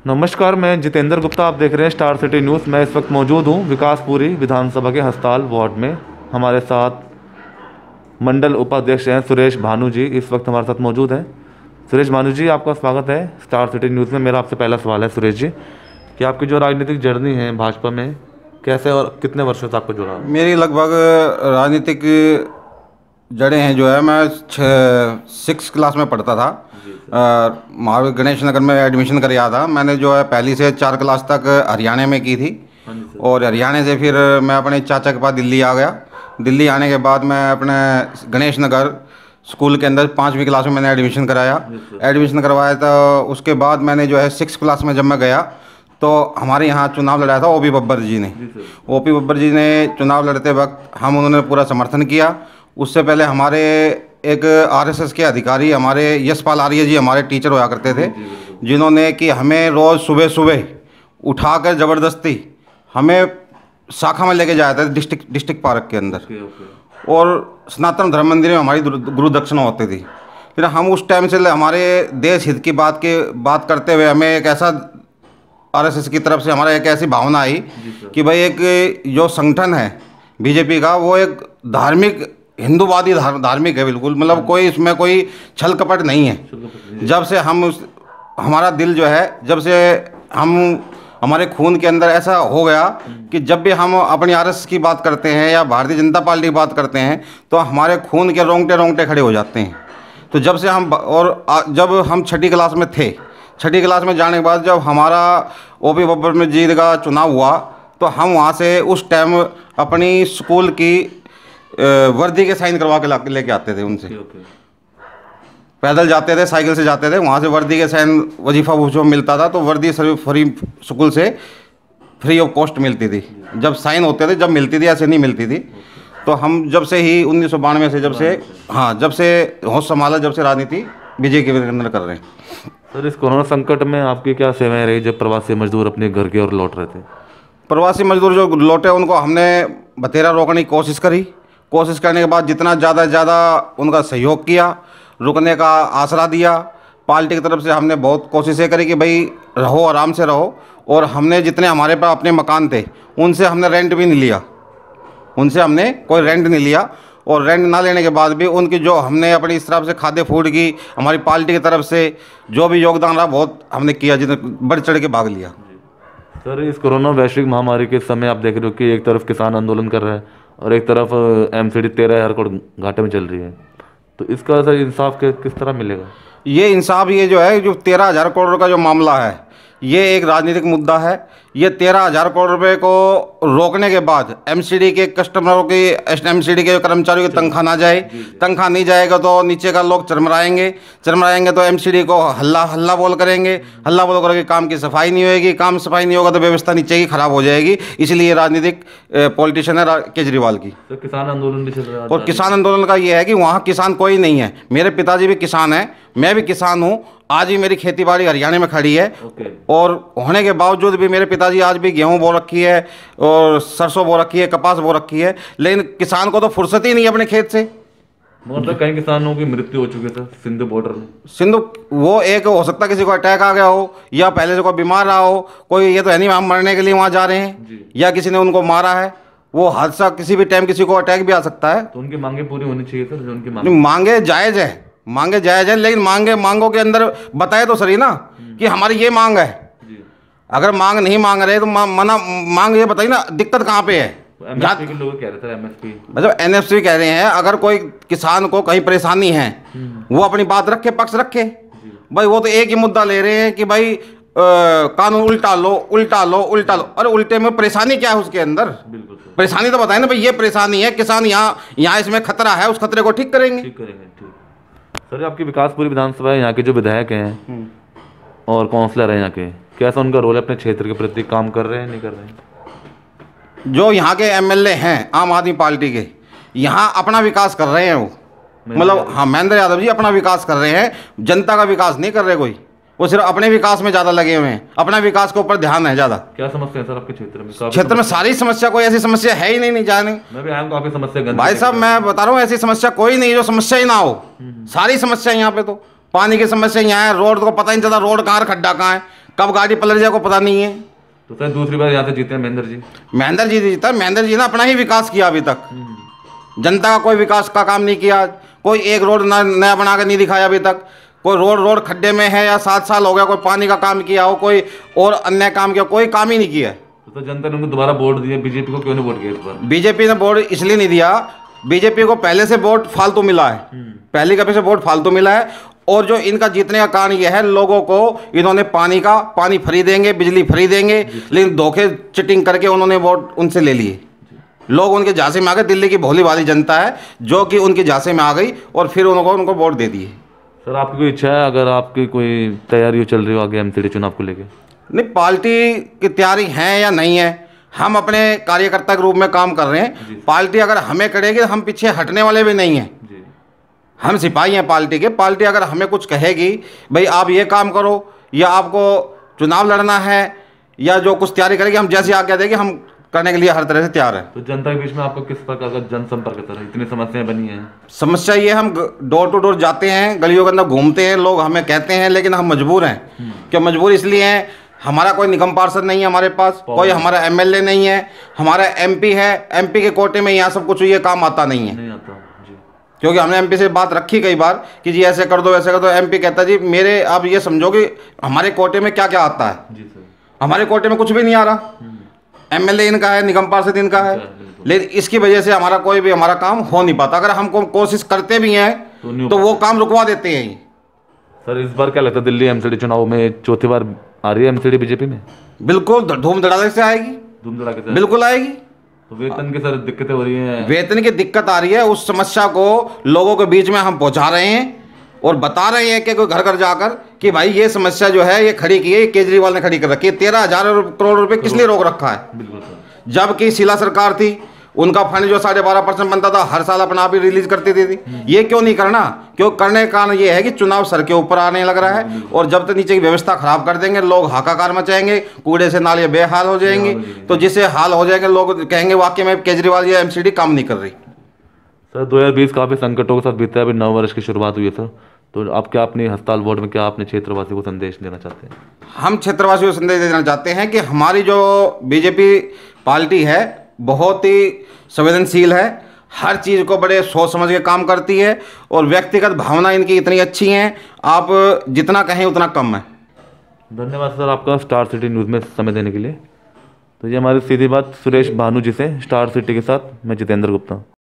नमस्कार, मैं जितेंद्र गुप्ता। आप देख रहे हैं स्टार सिटी न्यूज़। मैं इस वक्त मौजूद हूँ विकासपुरी विधानसभा के हस्ताल वार्ड में। हमारे साथ मंडल उपाध्यक्ष हैं सुरेश भानु जी, इस वक्त हमारे साथ मौजूद हैं। सुरेश भानु जी, आपका स्वागत है स्टार सिटी न्यूज़ में। मेरा आपसे पहला सवाल है सुरेश जी कि आपकी जो राजनीतिक जर्नी है भाजपा में, कैसे और कितने वर्षों से आपको जुड़ा? मेरी लगभग राजनीतिक जड़ें हैं जो है, मैं 6 क्लास में पढ़ता था। महावीर गणेश नगर में एडमिशन कर आया था। मैंने जो है पहली से 4 क्लास तक हरियाणा में की थी और हरियाणा से फिर मैं अपने चाचा के पास दिल्ली आ गया। दिल्ली आने के बाद मैं अपने गणेश नगर स्कूल के अंदर 5वीं क्लास में मैंने एडमिशन कराया। एडमिशन करवाया तो उसके बाद मैंने जो है 6 क्लास में जब मैं गया तो हमारे यहाँ चुनाव लड़ा था ओपी बब्बर जी ने। ओपी बब्बर जी ने चुनाव लड़ते वक्त उन्होंने पूरा समर्थन किया। उससे पहले हमारे एक आरएसएस के अधिकारी, हमारे यशपाल आर्य जी हमारे टीचर हुआ करते थे, जिन्होंने कि हमें रोज़ सुबह सुबह उठाकर ज़बरदस्ती हमें शाखा में लेके जाया था डिस्ट्रिक्ट पार्क के अंदर। और सनातन धर्म मंदिर में हमारी गुरु दक्षिणा होती थी। फिर हम उस टाइम से हमारे देश हित की बात करते हुए हमें एक ऐसा आरएसएस की तरफ से हमारा एक ऐसी भावना आई कि भाई एक जो संगठन है बीजेपी का, वो एक धार्मिक हिंदूवादी धार्मिक है बिल्कुल। मतलब कोई इसमें कोई छल कपट नहीं है। जब से हमारा दिल जो है, जब से हमारे खून के अंदर ऐसा हो गया कि जब भी हम अपनी आरएसएस की बात करते हैं या भारतीय जनता पार्टी की बात करते हैं तो हमारे खून के रोंगटे खड़े हो जाते हैं। तो जब से जब हम 6ठी क्लास में थे, 6ठी क्लास में जाने के बाद जब हमारा ओपी बब्बर जी का चुनाव हुआ तो हम वहाँ से उस टाइम अपनी स्कूल की वर्दी के साइन करवा के लेके आते थे उनसे। पैदल जाते थे, साइकिल से जाते थे, वहाँ से वर्दी के साइन वजीफ़ा जो मिलता था तो वर्दी फ्री स्कूल से फ्री ऑफ कॉस्ट मिलती थी। जब साइन होते थे जब मिलती थी, ऐसे नहीं मिलती थी। तो हम जब से ही 1992 से जब से होश संभाला, जब से राजनीति बीजेपी के अंदर कर रहे हैं। सर, इस कोरोना संकट में आपकी क्या सेवाएं रही जब प्रवासी मजदूर अपने घर की ओर लौट रहे थे? प्रवासी मजदूर जो लौटे उनको हमने बतेरा रोकने की कोशिश करने के बाद जितना ज़्यादा उनका सहयोग किया, रुकने का आसरा दिया। पार्टी की तरफ से हमने बहुत कोशिशें करी कि भाई रहो, आराम से रहो। और हमने जितने हमारे पास अपने मकान थे उनसे हमने रेंट भी नहीं लिया, उनसे हमने कोई रेंट नहीं लिया। और रेंट ना लेने के बाद भी उनकी जो हमने अपनी इस तरफ से खाद्य फूड की हमारी पार्टी की तरफ से जो भी योगदान रहा बहुत हमने किया, जितने बढ़ चढ़ के भाग लिया। सर, इस कोरोना वैश्विक महामारी के समय आप देख रहे हो कि एक तरफ किसान आंदोलन कर रहा है और एक तरफ एमसीडी 13,000 करोड़ घाटे में चल रही है, तो इसका सर इंसाफ किस तरह मिलेगा? ये इंसाफ ये जो है, जो 13,000 करोड़ का जो मामला है, ये एक राजनीतिक मुद्दा है। ये 13,000 करोड़ रुपए को रोकने के बाद एमसीडी के कस्टमरों की, एमसीडी के कर्मचारियों की तनख्वाह ना जाए, तनख्वाह नहीं जाएगा तो नीचे का लोग चरमराएंगे तो एमसीडी को हल्ला बोल करेंगे, हल्ला बोल करके काम की सफाई नहीं होगी, काम सफाई नहीं होगा तो व्यवस्था नीचे की खराब हो जाएगी। इसलिए राजनीतिक पॉलिटिशियन है केजरीवाल की। तो किसान आंदोलन भी चल रहा है। और किसान आंदोलन का ये है कि वहाँ किसान कोई नहीं है। मेरे पिताजी भी किसान हैं, मैं भी किसान हूँ। आज भी मेरी खेती बाड़ी हरियाणा में खड़ी है। और होने के बावजूद भी मेरे पिताजी आज भी गेहूं बो रखी है और सरसों बो रखी है, कपास बो रखी है, लेकिन किसान को तो फुर्सत ही नहीं है अपने खेत से। मतलब कई किसानों की मृत्यु हो चुकी है सिंधु बॉर्डर में। सिंधु वो एक हो सकता है किसी को अटैक आ गया हो या पहले से कोई बीमार रहा हो, कोई ये तो है नहीं हम मरने के लिए वहाँ जा रहे हैं, या किसी ने उनको मारा है। वो हादसा किसी भी टाइम किसी को अटैक भी आ सकता है। तो उनकी मांगे पूरी होनी चाहिए सर, जो उनकी मांगे जायज़ है, लेकिन मांगों के अंदर बताए तो सही ना कि हमारी ये मांग है। अगर मांग नहीं मांग रहे तो मांग ये बताइए ना दिक्कत कहाँ पे है। एमएसपी के लोग कह रहे थे, एमएसपी मतलब एनएफसी कह रहे हैं अगर कोई किसान को कहीं परेशानी है वो अपनी बात रखे, पक्ष रखे। भाई वो तो एक ही मुद्दा ले रहे हैं कि भाई कानून उल्टा लो। अरे उल्टे में परेशानी क्या है उसके अंदर? परेशानी तो बताए ना भाई, ये परेशानी है, किसान यहाँ इसमें खतरा है, उस खतरे को ठीक करेंगे। सर, आपकी विकासपुरी विधानसभा यहाँ के जो विधायक हैं और काउंसलर हैं यहाँ के, कैसा उनका रोल है अपने क्षेत्र के प्रति? काम कर रहे हैं, नहीं कर रहे हैं? जो यहाँ के एमएलए हैं आम आदमी पार्टी के, यहाँ अपना विकास कर रहे हैं वो। मतलब हाँ, महेंद्र यादव जी अपना विकास कर रहे हैं, जनता का विकास नहीं कर रहे कोई। वो सिर्फ अपने विकास में ज़्यादा लगे हुए हैं, अपना विकास के ऊपर ध्यान है ज़्यादा। क्या समस्या है सर आपके क्षेत्र में? क्षेत्र में सारी समस्या, कोई ऐसी समस्या है ही नहीं जाने। मैं भी आया हूं, काफी समस्या भाई साहब मैं बता रहा हूँ, ऐसी समस्या कोई नहीं जो समस्या ही ना हो। सारी समस्या यहाँ पे तो पानी की समस्या यहाँ है, रोड को पता ही नहीं चलता रोड कहाँ खड्डा कहाँ है, कब गाड़ी पलट जाए को पता नहीं है। तो सर दूसरी बार यहाँ से जीते हैं महेंद्र जी। महेंद्र जी जीता, महेंद्र जी ने अपना ही विकास किया अभी तक, जनता का कोई विकास का काम नहीं किया। कोई एक रोड नया बना कर नहीं दिखाया अभी तक। कोई रोड खड्डे में है या 7 साल हो गया कोई पानी का काम किया हो, कोई और अन्य काम किया, कोई काम ही नहीं किया। तो जनता ने उनको दोबारा वोट दिया, बीजेपी को क्यों नहीं वोट किया इस बार? बीजेपी ने वोट इसलिए नहीं दिया, बीजेपी को पहले से वोट फालतू मिला है, पहली कभी से वोट फालतू मिला है। और जो इनका जीतने का कारण यह है, लोगों को इन्होंने पानी फ्री देंगे, बिजली फ्री देंगे, लेकिन धोखे चिटिंग करके उन्होंने वोट उनसे ले लिए। लोग उनके झांसे में आ गए। दिल्ली की भोली भाली जनता है जो कि उनके झांसे में आ गई और फिर उनको वोट दे दिए। सर आपकी कोई इच्छा है, अगर आपकी कोई तैयारी चल रही हो आगे एमसीडी चुनाव को लेके? नहीं, पार्टी की तैयारी है या नहीं है, हम अपने कार्यकर्ता के रूप में काम कर रहे हैं। पार्टी अगर हमें करेगी तो हम पीछे हटने वाले भी नहीं हैं। हम सिपाही हैं पार्टी के। पार्टी अगर हमें कुछ कहेगी भाई आप ये काम करो या आपको चुनाव लड़ना है या जो कुछ तैयारी करेगी, हम जैसी आज्ञा देगी हम करने के लिए हर तरह से तैयार है। तो जनता के बीच में आपको किस प्रकार का जनसंपर्क है? इतनी समस्याएं बनी हैं। समस्या ये, हम डोर टू डोर जाते हैं, गलियों के अंदर घूमते हैं, लोग हमें कहते हैं, लेकिन हम मजबूर हैं। क्यों मजबूर? इसलिए हैं, हमारा कोई निगम पार्षद नहीं है, हमारे पास कोई हमारा एमएलए नहीं है, हमारा एमपी है। एमपी के कोटे में यहाँ सब कुछ ये काम आता नहीं है, क्योंकि हमने एमपी से बात रखी कई बार कि जी ऐसे कर दो वैसे कर दो। एमपी कहता है जी मेरे, आप ये समझो कि हमारे कोटे में क्या क्या आता है। हमारे कोटे में कुछ भी नहीं आ रहा। एमएलए इनका है, निगम पार्षद इनका है, लेकिन इसकी वजह से हमारा कोई भी हमारा काम हो नहीं पाता। अगर हमको कोशिश करते भी हैं तो वो काम रुकवा देते हैं। सर इस बार क्या लगता है, दिल्ली एमसीडी चुनाव में चौथी बार आ रही है एमसीडी बीजेपी में? बिल्कुल धूम धड़ाके से आएगी, धूम धड़ाके से बिल्कुल आएगी। तो वेतन की सर दिक्कतें हो रही हैं। वेतन की दिक्कत आ रही है, उस समस्या को लोगों के बीच में हम पहुंचा रहे हैं और बता रहे हैं कि कोई घर घर जाकर कि भाई ये समस्या जो है ये खड़ी की है, ये केजरीवाल ने खड़ी कर रखी है। 13,000 करोड़ रुपए किस लिए रोक रखा है? बिल्कुल सर। जबकि शीला सरकार थी, उनका फंड जो 12.5% बनता था हर साल अपना आप ही रिलीज करती थी। ये क्यों नहीं करना? क्यों करने का कारण ये है कि चुनाव सर के ऊपर आने लग रहा है और जब तक नीचे की व्यवस्था खराब कर देंगे लोग हाहाकार मचाएंगे, कूड़े से नाले बेहाल हो जाएंगे। तो जिससे हाल हो जाएंगे लोग कहेंगे वाकई में केजरीवाल या एमसीडी काम नहीं कर रही। सर 2020 काफी संकटों के साथ बीता है, अभी नव वर्ष की शुरुआत हुई है सर, तो आप क्या अपने हस्ताल वार्ड में क्या अपने क्षेत्रवासियों को संदेश देना चाहते हैं? हम क्षेत्रवासियों को संदेश देना चाहते हैं कि हमारी जो बीजेपी पार्टी है बहुत ही संवेदनशील है, हर चीज़ को बड़े सोच समझ के काम करती है और व्यक्तिगत भावना इनकी इतनी अच्छी हैं, आप जितना कहें उतना कम है। धन्यवाद सर आपका स्टार सिटी न्यूज़ में समय देने के लिए। तो ये हमारी सीधी बात सुरेश भानु जी से, स्टार सिटी के साथ मैं जितेंद्र गुप्ता।